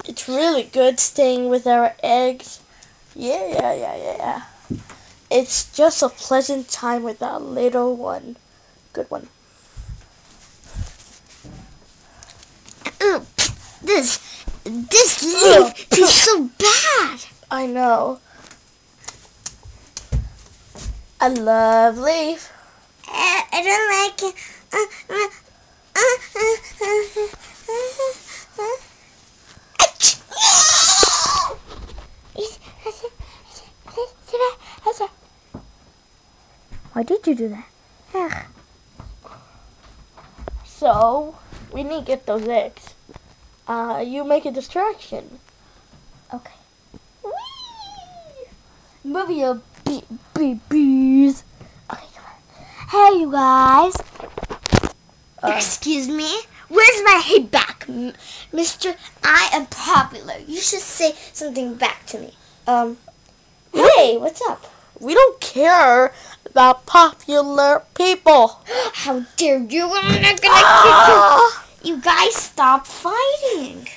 It's really good staying with our eggs. Yeah. It's just a pleasant time with our little one. Good one. Ugh, this leaf tastes so bad. I know. I love leaf. I don't like it. Why did you do that? So, we need to get those eggs. You make a distraction. Okay. Move your bees. Okay, come on. Hey, you guys. Excuse me. Where's my hey back, Mister? I am popular. You should say something back to me. Hey, what's up? We don't care about popular people. How dare you? I'm not gonna kick you. You guys stop fighting.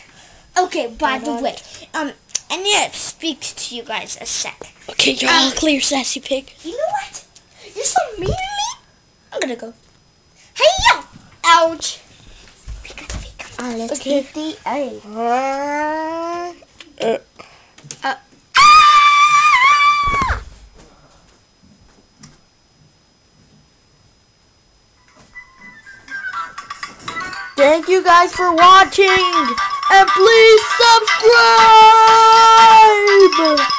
Okay, by the way, I need to speak to you guys a sec. Okay, you're all clear, sassy pig. You know what? You're so mean to me. I'm gonna go. Hey, yo! Ouch. Let's get the egg. Thank you guys for watching, and please subscribe!